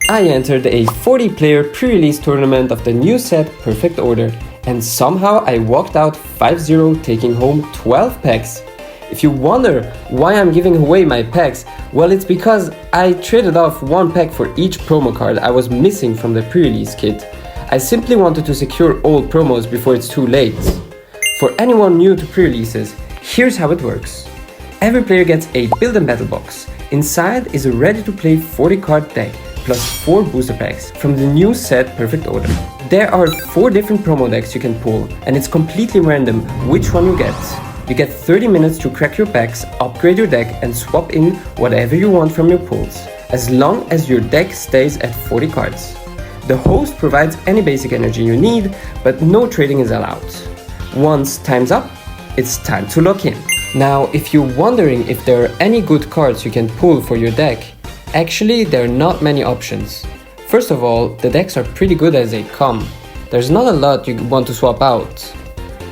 I entered a 40-player pre-release tournament of the new set Perfect Order, and somehow I walked out 5-0, taking home 12 packs. If you wonder why I'm giving away my packs, well, it's because I traded off one pack for each promo card I was missing from the pre-release kit. I simply wanted to secure all promos before it's too late. For anyone new to pre-releases, here's how it works. Every player gets a build and battle box. Inside is a ready-to-play 40-card deck, plus 4 booster packs from the new set Perfect Order. There are 4 different promo decks you can pull, and it's completely random which one you get. You get 30 minutes to crack your packs, upgrade your deck, and swap in whatever you want from your pulls, as long as your deck stays at 40 cards. The host provides any basic energy you need, but no trading is allowed. Once time's up, it's time to lock in. Now, if you're wondering if there are any good cards you can pull for your deck, actually there are not many options. First of all, the decks are pretty good as they come. There's not a lot you want to swap out.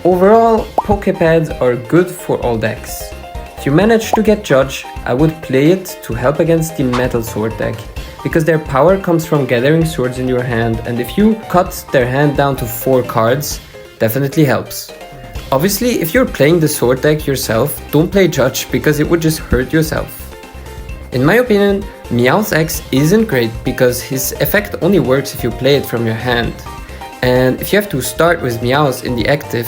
Overall, Pokepads are good for all decks. If you manage to get Judge, I would play it to help against the Metal Sword deck, because their power comes from gathering swords in your hand, and if you cut their hand down to 4 cards, definitely helps. Obviously, if you're playing the sword deck yourself, don't play Judge because it would just hurt yourself. In my opinion, Meowth X isn't great because his effect only works if you play it from your hand. And if you have to start with Meowth in the active,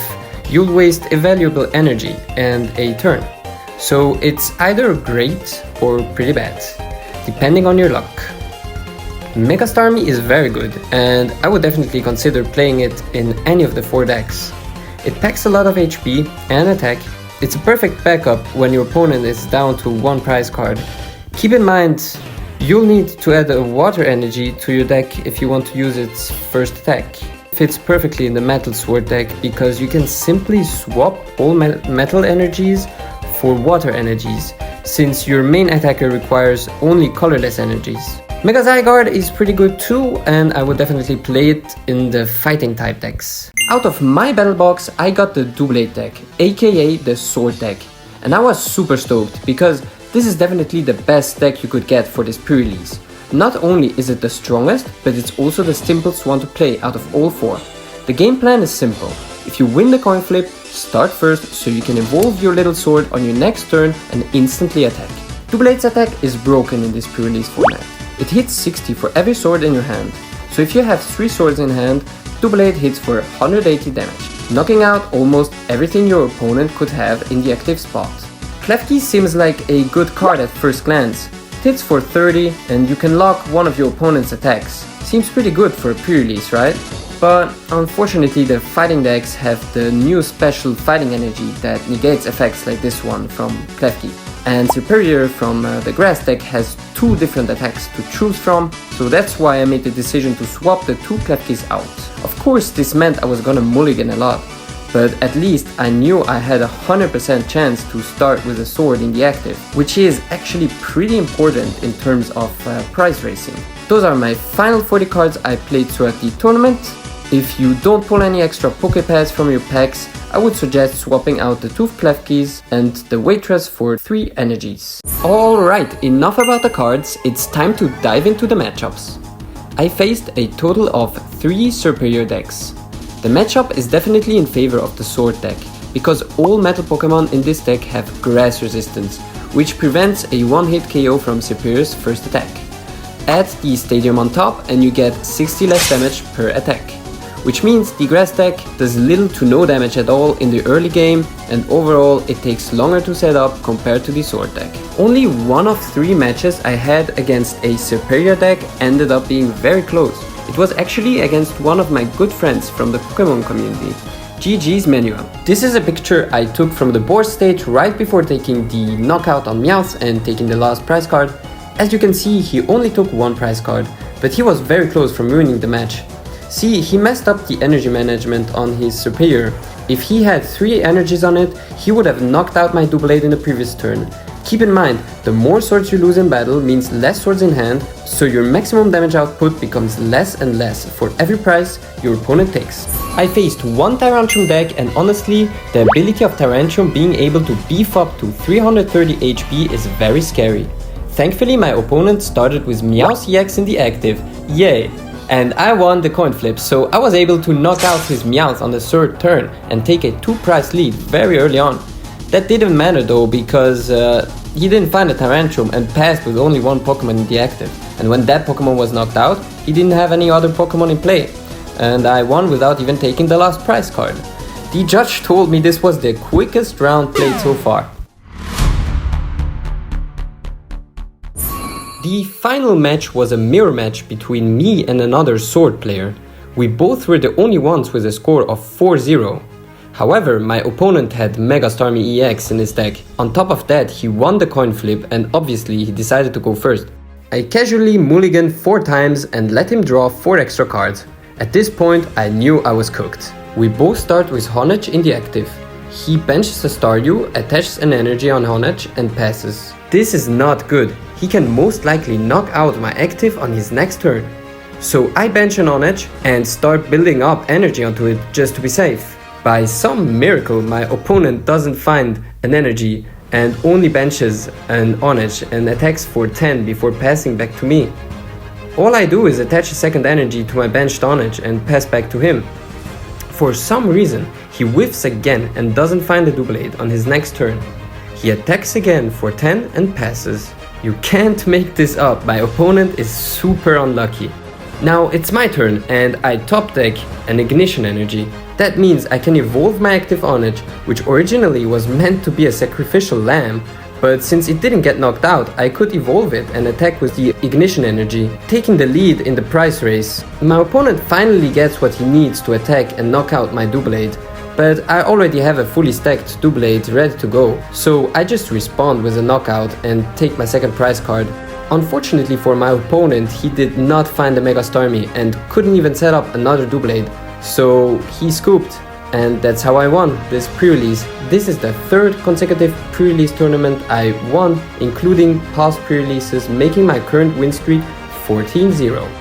you'll waste a valuable energy and a turn. So it's either great or pretty bad, depending on your luck. Mega Starmie is very good, and I would definitely consider playing it in any of the 4 decks. It packs a lot of HP and attack. It's a perfect backup when your opponent is down to 1 prize card. Keep in mind, you'll need to add a water energy to your deck if you want to use its first attack. Fits perfectly in the Metal Sword deck because you can simply swap all metal energies for water energies, since your main attacker requires only colorless energies. Mega Zygarde is pretty good too, and I would definitely play it in the fighting type decks. Out of my battle box, I got the Doublade deck, aka the Sword deck, and I was super stoked because this is definitely the best deck you could get for this pre-release. Not only is it the strongest, but it's also the simplest one to play out of all 4. The game plan is simple. If you win the coin flip, start first so you can evolve your little sword on your next turn and instantly attack. Doublade's attack is broken in this pre-release format. It hits 60 for every sword in your hand. So if you have 3 swords in hand, Doublade hits for 180 damage, knocking out almost everything your opponent could have in the active spot. Klefki seems like a good card at first glance. It hits for 30 and you can lock one of your opponent's attacks. Seems pretty good for a pre-release, right? But unfortunately the fighting decks have the new special fighting energy that negates effects like this one from Klefki. And Sperperior from the grass deck has 2 different attacks to choose from, so that's why I made the decision to swap the 2 Klefkis out. Of course this meant I was gonna mulligan a lot, but at least I knew I had a 100% chance to start with a sword in the active, which is actually pretty important in terms of prize racing. Those are my final 40 cards I played throughout the tournament. If you don't pull any extra Pokepads from your packs, I would suggest swapping out the 2 Klefkis and the Waitress for 3 energies. Alright, enough about the cards, it's time to dive into the matchups. I faced a total of 3 Sperperior decks. The matchup is definitely in favor of the Sword deck, because all metal Pokemon in this deck have grass resistance, which prevents a one-hit KO from Sperperior's first attack. Add the Stadium on top and you get 60 less damage per attack, which means the grass deck does little to no damage at all in the early game, and overall it takes longer to set up compared to the Sword deck. Only 1 of 3 matches I had against a Sperperior deck ended up being very close. It was actually against one of my good friends from the Pokemon community, GG's Manuel. This is a picture I took from the board stage right before taking the knockout on Meowth and taking the last prize card. As you can see, he only took 1 prize card, but he was very close from winning the match. See, he messed up the energy management on his Sperperior. If he had 3 energies on it, he would have knocked out my Doublade in the previous turn. Keep in mind, the more swords you lose in battle means less swords in hand, so your maximum damage output becomes less and less for every prize your opponent takes. I faced 1 Tyrantrum deck, and honestly, the ability of Tyrantrum being able to beef up to 330 HP is very scary. Thankfully, my opponent started with Meowth EX in the active, yay! And I won the coin flip, so I was able to knock out his Meowth on the third turn and take a 2-price lead very early on. That didn't matter though, because he didn't find a Tyrantrum and passed with only one Pokemon in the active. And when that Pokemon was knocked out, he didn't have any other Pokemon in play. And I won without even taking the last prize card. The judge told me this was the quickest round played so far. The final match was a mirror match between me and another Sword player. We both were the only ones with a score of 4-0. However, my opponent had Mega Starmie EX in his deck. On top of that, he won the coin flip and obviously he decided to go first. I casually mulliganed 4 times and let him draw 4 extra cards. At this point, I knew I was cooked. We both start with Honedge in the active. He benches a Staryu, attaches an energy on Honedge and passes. This is not good. He can most likely knock out my active on his next turn. So I bench an Honedge and start building up energy onto it just to be safe. By some miracle, my opponent doesn't find an energy and only benches an Honedge and attacks for 10 before passing back to me. All I do is attach a second energy to my benched Honedge and pass back to him. For some reason, he whiffs again and doesn't find a Doublade on his next turn. He attacks again for 10 and passes. You can't make this up, my opponent is super unlucky. Now it's my turn and I top deck an Ignition Energy. That means I can evolve my active Honedge, which originally was meant to be a sacrificial lamb, but since it didn't get knocked out, I could evolve it and attack with the Ignition Energy, taking the lead in the prize race. My opponent finally gets what he needs to attack and knock out my Doublade, but I already have a fully stacked Doublade ready to go, so I just respond with a knockout and take my second prize card. Unfortunately for my opponent, he did not find a Mega Starmie and couldn't even set up another Doublade, so he scooped. And that's how I won this pre-release. This is the 3rd consecutive pre-release tournament I won, including past pre-releases, making my current win streak 14-0.